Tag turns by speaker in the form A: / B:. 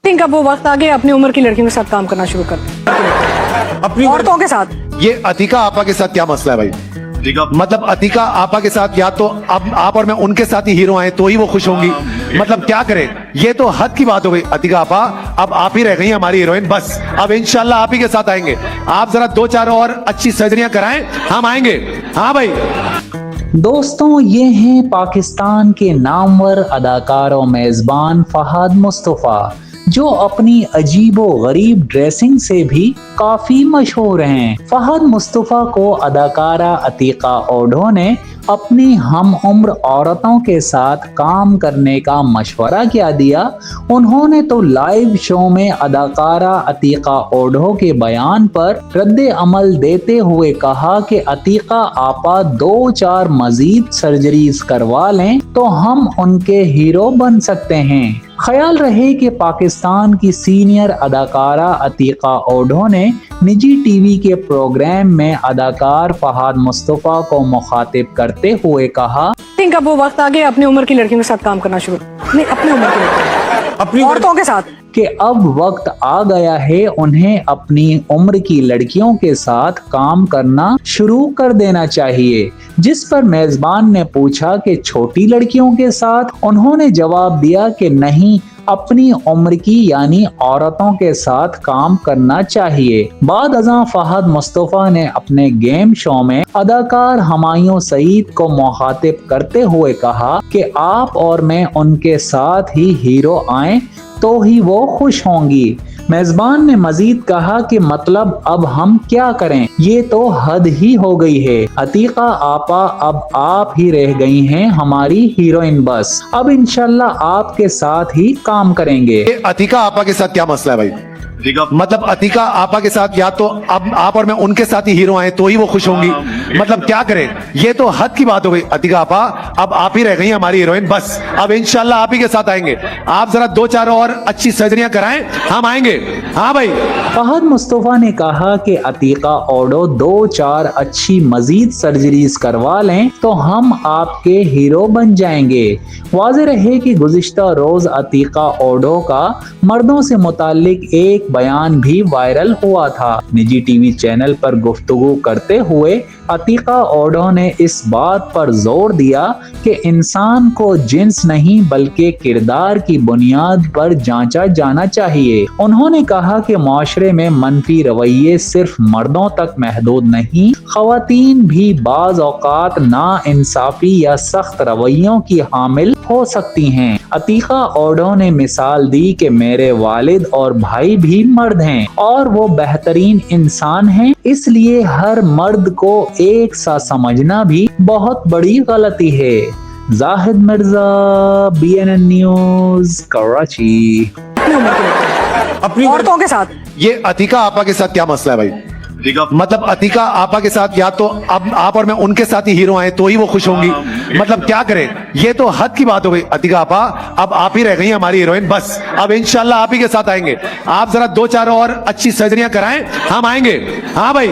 A: Think अब वो वक्त आ गया अपनी उम्र की लड़कियों के साथ काम करना शुरू कर,
B: अपनी
A: औरतों के साथ।
C: ये अतिका आपा के साथ क्या मसला है भाई? मतलब अतिका आपा के साथ या तो अब आप और मैं उनके साथ ही हीरो आए तो ही वो खुश होंगी। मतलब क्या करें, ये तो हद की बात हो गई। अतिका आपा अब आप ही रह गई हमारी हीरोइन, बस अब इंशाल्लाह आप ही के साथ आएंगे। आप जरा 2-4 और अच्छी सर्जरियां कराएं, हम आएंगे। हाँ भाई।
D: दोस्तों, ये हैं पाकिस्तान के नामवर अदाकार और मेजबान फहद मुस्तफ़ा, जो अपनी अजीबो गरीब ड्रेसिंग से भी काफी मशहूर हैं। फहद मुस्तफ़ा को अदाकारा अतीका ओढो ने अपनी हम उम्र औरतों के साथ काम करने का मशवरा क्या दिया। उन्होंने तो लाइव शो में अदाकारा अतीका ओढो के बयान पर रद्द अमल देते हुए कहा कि अतीका आपा 2-4 मजीद सर्जरीज करवा लें तो हम उनके हीरो बन सकते हैं। ख्याल रहे कि पाकिस्तान की सीनियर अदाकारा अतीका ओढो ने निजी टीवी के प्रोग्राम में अदाकार फहद मुस्तफ़ा को मुखातिब करते हुए कहा,
A: थिंक अब वो वक्त आ गया अपनी उम्र की लड़कियों के साथ काम करना शुरू, नहीं अपनी उम्र की लड़कियों,
B: अपनी
A: औरतों के साथ,
D: कि अब वक्त आ गया है उन्हें अपनी उम्र की लड़कियों के साथ काम करना शुरू कर देना चाहिए। जिस पर मेजबान ने पूछा कि छोटी लड़कियों के साथ, उन्होंने जवाब दिया कि नहीं, अपनी उम्र की यानी औरतों के साथ काम करना चाहिए। बाद अज़ां फहद मुस्तफ़ा ने अपने गेम शो में अदाकार हुमायूं सईद को मुखातिब करते हुए कहा कि आप और मैं उनके साथ ही हीरो आए तो ही वो खुश होंगी। मेजबान ने मजीद कहा कि मतलब अब हम क्या करें, ये तो हद ही हो गई है। अतीका आपा अब आप ही रह गई हैं हमारी हीरोइन, बस अब इंशाल्लाह आपके साथ ही काम करेंगे।
C: ये अतिका आपा के साथ क्या मसला है भाई? मतलब अतिका आपा के साथ या तो अब आप और मैं उनके साथ ही हीरो आए तो ही वो खुश होंगी। मतलब क्या करें, ये तो हद की बात हो गई। अतिका आपा अब आप ही रह गई हमारी हीरोइन, बस अब इंशाल्लाह आप ही के साथ आएंगे। आप जरा 2-4 और अच्छी सर्जरियां कराएं, हम आएंगे। हाँ भाई।
D: फहद मुस्तफ़ा ने कहा कि अतीका ओढो 2-4 अच्छी मजीद सर्जरीज करवा लें तो हम आपके हीरो बन जाएंगे। वाज़ेह रहे कि गुज़िश्ता रोज अतीका ओढो का मर्दों से मुताल्लिक एक बयान भी वायरल हुआ था। निजी टीवी चैनल पर गुफ्तगू करते हुए अतीका ओढो ने इस बात पर जोर दिया कि इंसान को जिन्स नहीं बल्कि किरदार की बुनियाद पर जांचा जाना चाहिए। उन्होंने कहा कि माशरे में मनफी रवैये सिर्फ मर्दों तक महदूद नहीं, खवातीन भी बाज औकात ना इंसाफी या सख्त रवैयों की हामिल हो सकती हैं। अतीका ओढो ने मिसाल दी कि मेरे वालिद और भाई भी मर्द हैं और वो बेहतरीन इंसान हैं, इसलिए हर मर्द को एक सा समझना भी बहुत बड़ी गलती है। Zahid Mirza, BNN news, Karachi.
A: अपनी उम्र की लड़कियों,
B: अपनी
A: औरतों के साथ।
C: ये अतिका आपा के साथ क्या मसला है भाई? मतलब अतिका आपा के साथ या तो अब आप और मैं उनके साथ ही हीरो आए तो ही वो खुश होंगी। मतलब क्या करें, ये तो हद की बात हो गई। अतिका आपा अब आप ही रह गई हमारी हीरोइन, बस अब इंशाल्लाह आप ही के साथ आएंगे। आप जरा 2-4 और अच्छी सर्जरियां कराएं, हम आएंगे। हाँ भाई।